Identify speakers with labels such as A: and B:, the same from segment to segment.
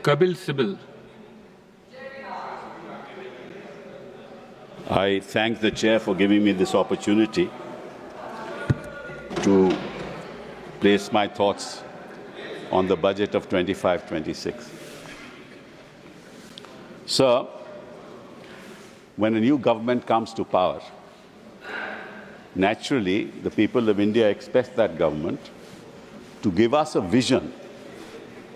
A: Kapil Sibal.
B: I thank the Chair for giving me this opportunity to place my thoughts on the budget of 25-26. Sir, when a new government comes to power, naturally the people of India expect that government to give us a vision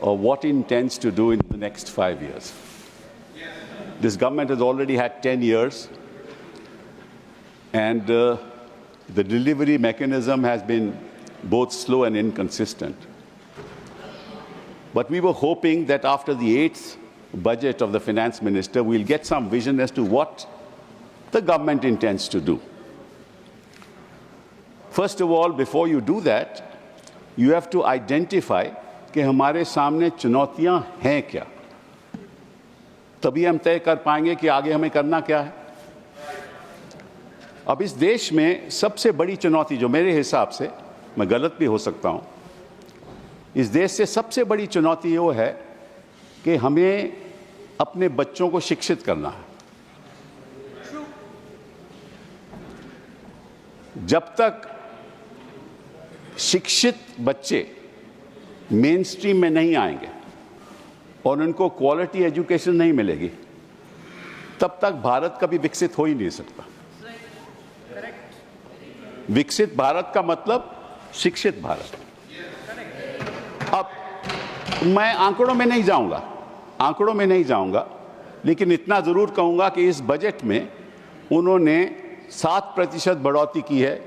B: of what it intends to do in the next 5 years. This government has already had 10 years, and the delivery mechanism has been both slow and inconsistent. But we were hoping that after the 8th budget of the finance minister, we'll get some vision as to what the government intends to do. First of all, before you do that, you have to identify कि हमारे सामने चुनौतियां हैं क्या, तभी हम तय कर पाएंगे कि आगे हमें करना क्या है। अब इस देश में सबसे बड़ी चुनौती, जो मेरे हिसाब से, मैं गलत भी हो सकता हूं, इस देश से सबसे बड़ी चुनौती वो है कि हमें अपने बच्चों को शिक्षित करना है। जब तक शिक्षित बच्चे मेन स्ट्रीम में नहीं आएंगे और उनको क्वालिटी एजुकेशन नहीं मिलेगी, तब तक भारत कभी विकसित हो ही नहीं सकता। विकसित भारत का मतलब शिक्षित भारत। अब मैं आंकड़ों में नहीं जाऊंगा, लेकिन इतना जरूर कहूंगा कि इस बजट में उन्होंने 7% बढ़ोतरी की है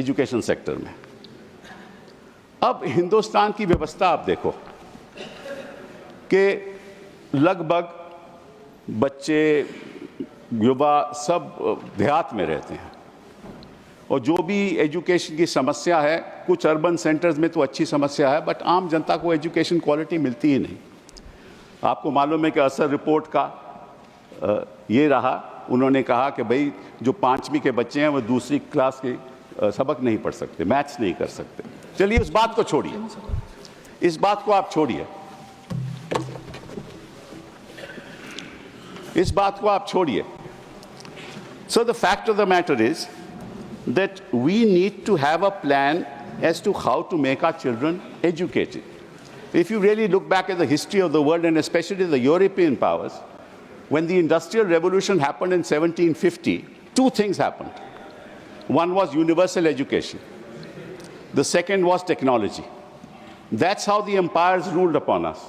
B: एजुकेशन सेक्टर में। अब हिंदुस्तान की व्यवस्था आप देखो कि लगभग बच्चे, युवा सब देहात में रहते हैं, और जो भी एजुकेशन की समस्या है, कुछ अर्बन सेंटर्स में तो अच्छी समस्या है, बट आम जनता को एजुकेशन क्वालिटी मिलती ही नहीं। आपको मालूम है कि असर रिपोर्ट का ये रहा, उन्होंने कहा कि भाई जो 5वीं के बच्चे हैं वो दूसरी क्लास के सबक नहीं पढ़ सकते, मैथ्स नहीं कर सकते। चलिए उस बात को छोड़िए, इस बात को आप छोड़िए, इस बात को आप छोड़िए। So the fact of the matter is that we need to have a plan as to how to make our children educated. If you really look back at the history of the world, and especially the European powers, when the Industrial Revolution happened in 1750, two things happened. One was universal education. The second was technology. That's how the empires ruled upon us.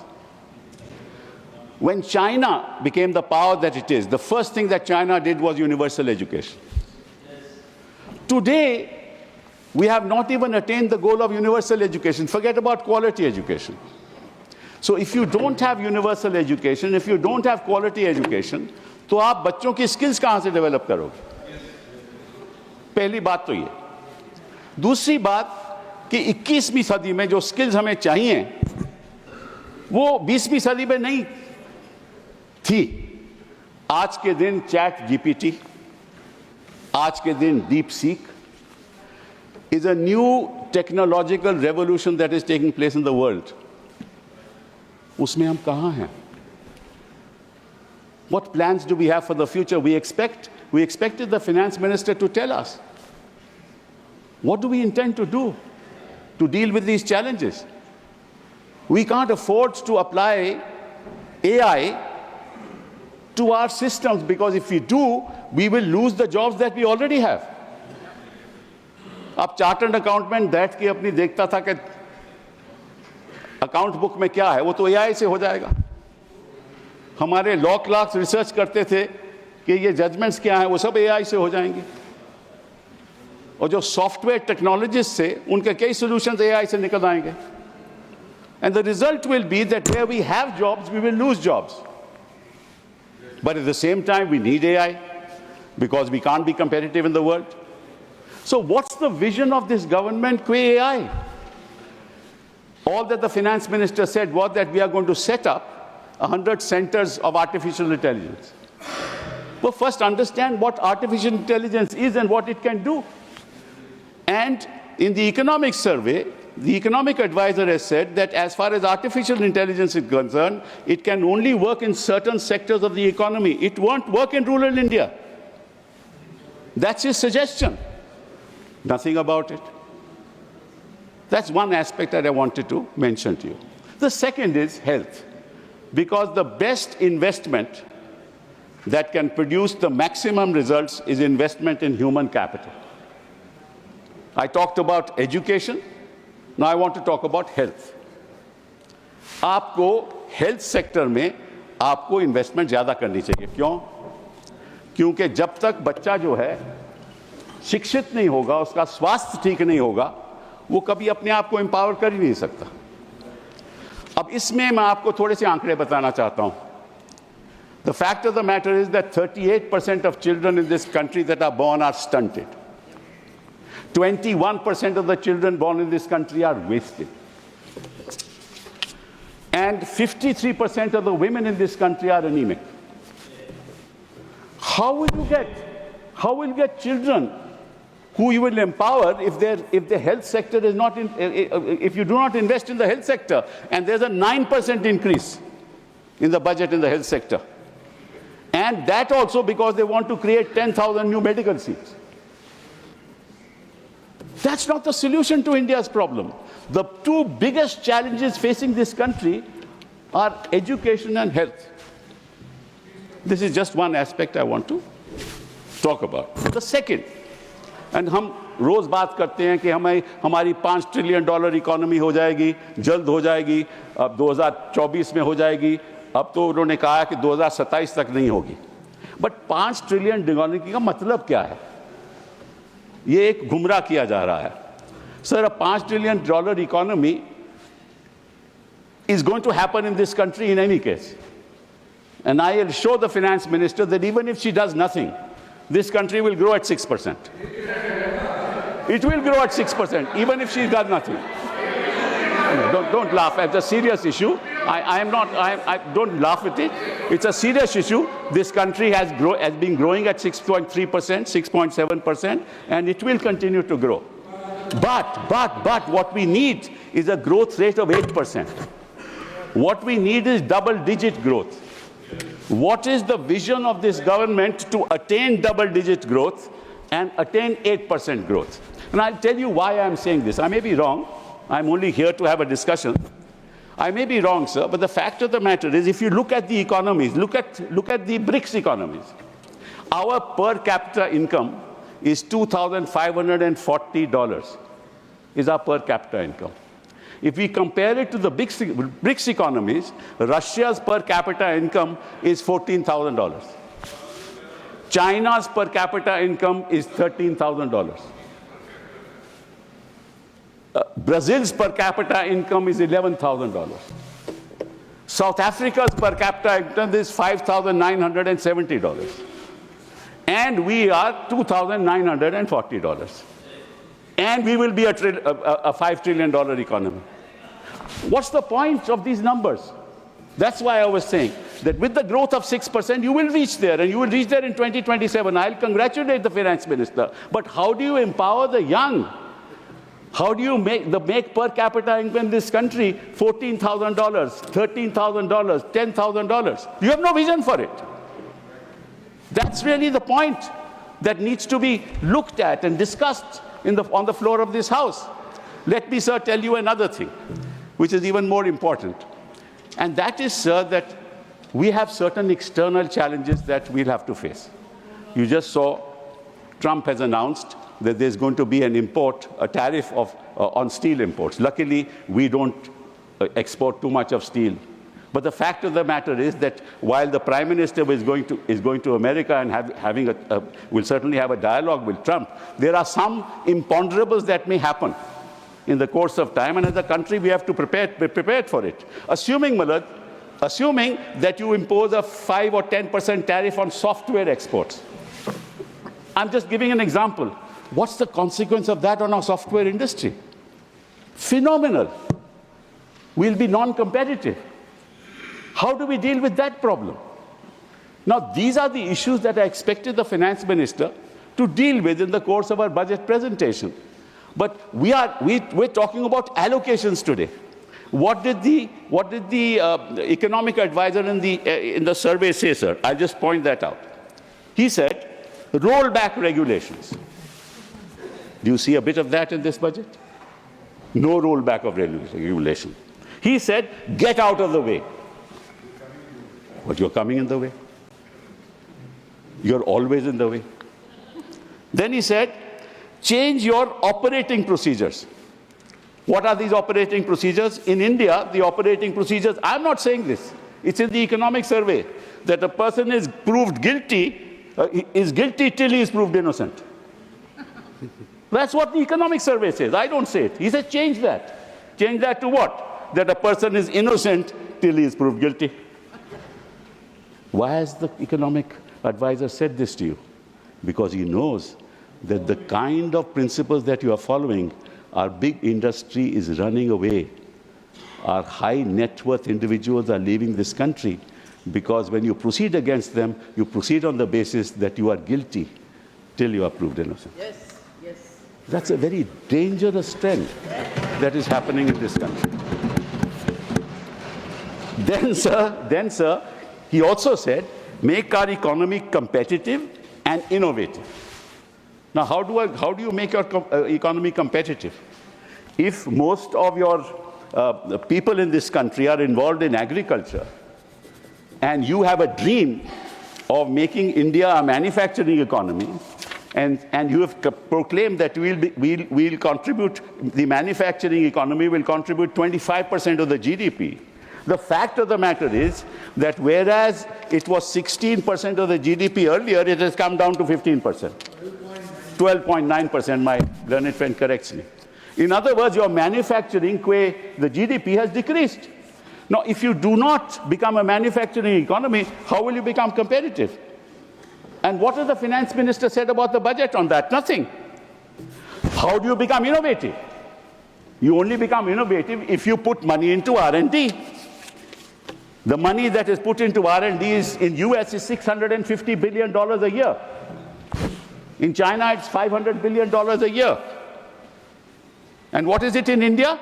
B: When China became the power that it is, the first thing that China did was universal education. Today, we have not even attained the goal of universal education. Forget about quality education. So if you don't have universal education, if you don't have quality education, तो आप बच्चों की skills कहां से develop करोगे? पहली बात तो ये। दूसरी बात कि 21वीं सदी में जो स्किल्स हमें चाहिए वो 20वीं सदी में नहीं थी। आज के दिन चैट जीपीटी, आज के दिन deep seek is a new technological revolution that is taking place in the world. उसमें हम कहां हैं? What plans do we have for the future? We expected the finance minister to tell us. What do we intend to do to deal with these challenges? We can't afford to apply AI to our systems, because if we do, we will lose the jobs that we already have. अब chartered accountant बैठ के अपनी देखता था कि account book में क्या है, वो तो एआई से हो जाएगा। हमारे लॉ क्लर्क्स रिसर्च करते थे कि ये जजमेंट्स क्या हैं, वो सब एआई से हो जाएंगे। और जो सॉफ्टवेयर टेक्नोलॉजिस्ट से, उनके कई सॉल्यूशंस एआई से निकल आएंगे। And the result will be that where we have jobs, we will lose jobs. But at the same time, we need AI because we can't be competitive in the world. So what's the vision of this government qua AI? All that the finance minister said was that we are going to set up 100 centers of artificial intelligence. Well, first understand what artificial intelligence is and what it can do. And in the economic survey, the economic advisor has said that as far as artificial intelligence is concerned, it can only work in certain sectors of the economy. It won't work in rural India. That's his suggestion. Nothing about it. That's one aspect that I wanted to mention to you. The second is health, because the best investment that can produce the maximum results is investment in human capital. I talked about education. Now I want to talk about health. आपको health sector में आपको investment ज़्यादा करनी चाहिए. क्यों? क्योंकि जब तक बच्चा जो है शिक्षित नहीं होगा, उसका स्वास्थ्य ठीक नहीं होगा, वो कभी अपने आप को एम्पावर कर ही नहीं सकता. अब इसमें मैं आपको थोड़े से आंकड़े बताना चाहता हूं. The fact of the matter is that 38% of children in this country that are born are stunted. 21% of the children born in this country are wasted. And 53% of the women in this country are anemic. How will you get children who you will empower if the health sector is not if you do not invest in the health sector? And there's a 9% increase in the budget in the health sector. And that also because they want to create 10,000 new medical seats. That's not the solution to India's problem. The two biggest challenges facing this country are education and health. This is just one aspect I want to talk about. The second, and हम रोज बात करते हैं कि हमारी $5 trillion economy हो जाएगी, जल्द हो जाएगी, अब 2024 में हो जाएगी. अब तो उन्होंने कहा कि 2027 तक नहीं होगी. बट 5 ट्रिलियन इकोनॉमी का मतलब क्या है? ये एक गुमराह किया जा रहा है. Sir, a $5 trillion economy is going to happen in this country in any case. And I will show the finance minister that even if she does nothing, this country will grow at 6%. It will grow at 6%, even if she does nothing. Don't laugh. It's a serious issue. I don't laugh at it. It's a serious issue. This country has been growing at 6.3%, 6.7%, and it will continue to grow. But what we need is a growth rate of 8%. What we need is double-digit growth. What is the vision of this government to attain double-digit growth and attain 8% growth? And I'll tell you why I'm saying this. I may be wrong. I'm only here to have a discussion. I may be wrong, sir, but the fact of the matter is, if you look at the economies, look at the BRICS economies, our per capita income is $2,540 is our per capita income. If we compare it to the BRICS economies, Russia's per capita income is $14,000. China's per capita income is $13,000. Brazil's per capita income is $11,000. South Africa's per capita income is $5,970. And we are $2,940. And we will be a $5 trillion economy. What's the point of these numbers? That's why I was saying that with the growth of 6%, you will reach there, and you will reach there in 2027. I'll congratulate the finance minister. But how do you empower the young? How do you make per capita income in this country $14,000, $13,000, $10,000? You have no vision for it. That's really the point that needs to be looked at and discussed on the floor of this House. Let me, sir, tell you another thing, which is even more important. And that is, sir, that we have certain external challenges that we'll have to face. You just saw Trump has announced that there's going to be a tariff on steel imports. Luckily, we don't export too much of steel. But the fact of the matter is that while the Prime Minister is going to America and will certainly have a dialogue with Trump, there are some imponderables that may happen in the course of time, and as a country we have to be prepared for it. Assuming that you impose a 5 or 10% tariff on software exports. I'm just giving an example. What's the consequence of that on our software industry? Phenomenal. We'll be non-competitive. How do we deal with that problem? Now, these are the issues that I expected the finance minister to deal with in the course of our budget presentation. But we're talking about allocations today. What did the economic advisor in the survey say, sir? I'll just point that out. He said, roll back regulations. Do you see a bit of that in this budget? No rollback of regulation. He said, get out of the way. But you're coming in the way. You're always in the way. Then he said, change your operating procedures. What are these operating procedures? In India, the operating procedures, I'm not saying this. It's in the economic survey that a person is proved guilty, is guilty till he is proved innocent. That's what the economic survey says. I don't say it. He said, change that. Change that to what? That a person is innocent till he is proved guilty. Why has the economic advisor said this to you? Because he knows that the kind of principles that you are following, our big industry is running away. Our high net worth individuals are leaving this country because when you proceed against them, you proceed on the basis that you are guilty till you are proved innocent. Yes. That's a very dangerous trend that is happening in this country. Then, sir, he also said, make our economy competitive and innovative. Now, how do you make your economy competitive? If most of your people in this country are involved in agriculture, and you have a dream of making India a manufacturing economy, and you have proclaimed that we'll contribute, the manufacturing economy will contribute 25% of the GDP. The fact of the matter is that whereas it was 16% of the GDP earlier, it has come down to 15%. 12.9%, my learned friend corrects me. In other words, your manufacturing, the GDP has decreased. Now, if you do not become a manufacturing economy, how will you become competitive? And what has the finance minister said about the budget on that? Nothing. How do you become innovative? You only become innovative if you put money into R&D. The money that is put into R&D in US is $650 billion a year. In China, it's $500 billion a year. And what is it in India?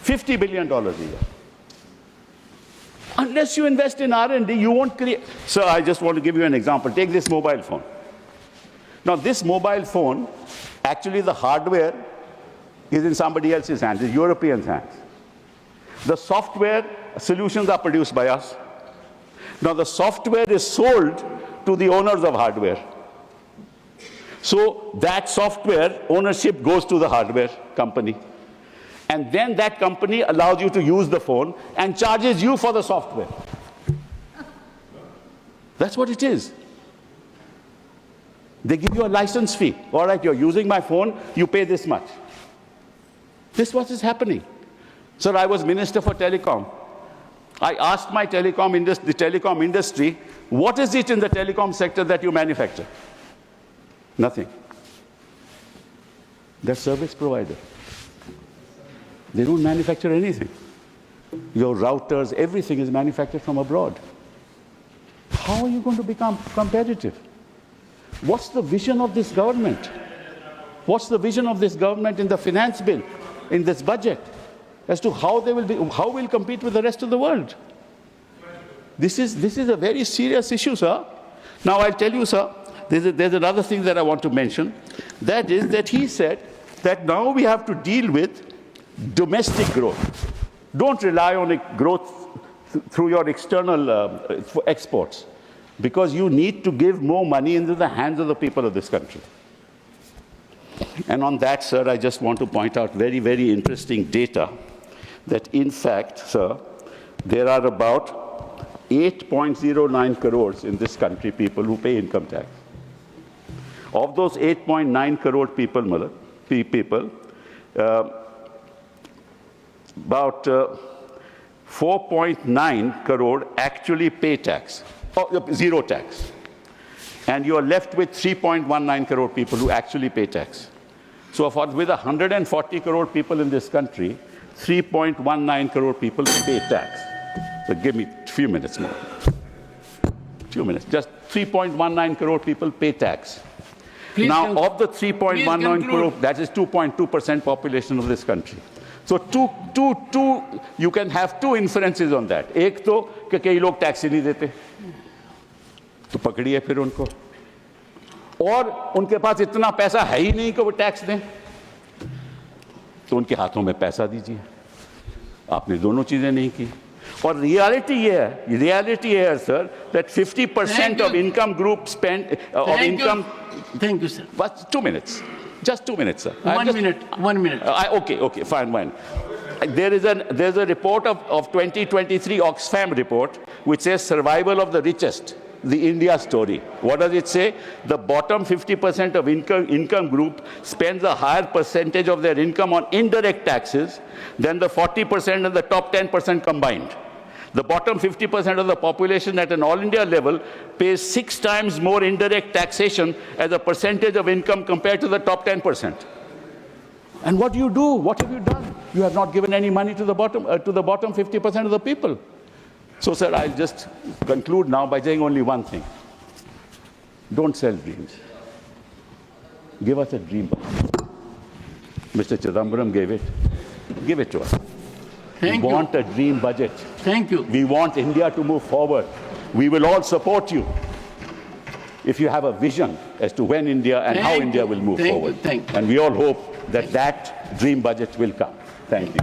B: $50 billion a year. Unless you invest in R&D, you won't create. Sir, I just want to give you an example. Take this mobile phone. Now, this mobile phone, actually the hardware is in somebody else's hands, it's Europeans' hands. The software solutions are produced by us. Now, the software is sold to the owners of hardware. So that software ownership goes to the hardware company. And then that company allows you to use the phone and charges you for the software. That's what it is. They give you a license fee. All right, you're using my phone, you pay this much. This is what is happening. Sir, I was Minister for Telecom. I asked my the telecom industry, what is it in the telecom sector that you manufacture? Nothing. They're service provider. They don't manufacture anything. Your routers, everything is manufactured from abroad. How are you going to become competitive? What's the vision of this government? What's the vision of this government in the finance bill, in this budget, as to how we'll compete with the rest of the world? This is a very serious issue, sir. Now, I'll tell you, sir, there's another thing that I want to mention. That is that he said that now we have to deal with domestic growth. Don't rely on growth through your external exports, because you need to give more money into the hands of the people of this country. And on that, sir, I just want to point out very, very interesting data that, in fact, sir, there are about 8.09 crores in this country people who pay income tax. Of those 8.9 crore people, about 4.9 crore actually pay tax, or zero tax. And you are left with 3.19 crore people who actually pay tax. So with 140 crore people in this country, 3.19 crore people pay tax. So give me a few minutes more. Just 3.19 crore people pay tax. Now, of the 3.19 crore, that is 2.2% population of this country. So you can have two inferences on that. एक तो कि कई लोग tax ही नहीं देते, तो पकड़िए फिर उनको, और उनके पास इतना पैसा है ही नहीं कि वो टैक्स दें, तो उनके हाथों में पैसा दीजिए। आपने दोनों चीजें नहीं की। और रियलिटी है sir that 50% of income group spend of income.
A: Thank you, sir.
B: But 2 minutes, just 2 minutes, sir.
A: 1 minute. 1 minute.
B: Okay, fine. There's a report of 2023 Oxfam report which says survival of the richest, the India story. What does it say? The bottom 50% of income group spends a higher percentage of their income on indirect taxes than the 40% and the top 10% combined. The bottom 50% of the population at an all-India level pays 6 times more indirect taxation as a percentage of income compared to the top 10%. And what do you do? What have you done? You have not given any money to the bottom 50% of the people. So, sir, I'll just conclude now by saying only one thing. Don't sell dreams. Give us a dream. Mr. Chidambaram gave it. Give it to us.
A: Thank you.
B: We want a dream budget.
A: Thank you.
B: We want India to move forward. We will all support you if you have a vision as to when India and how India will move forward.
A: Thank you.
B: And we all hope that that dream budget will come. Thank you.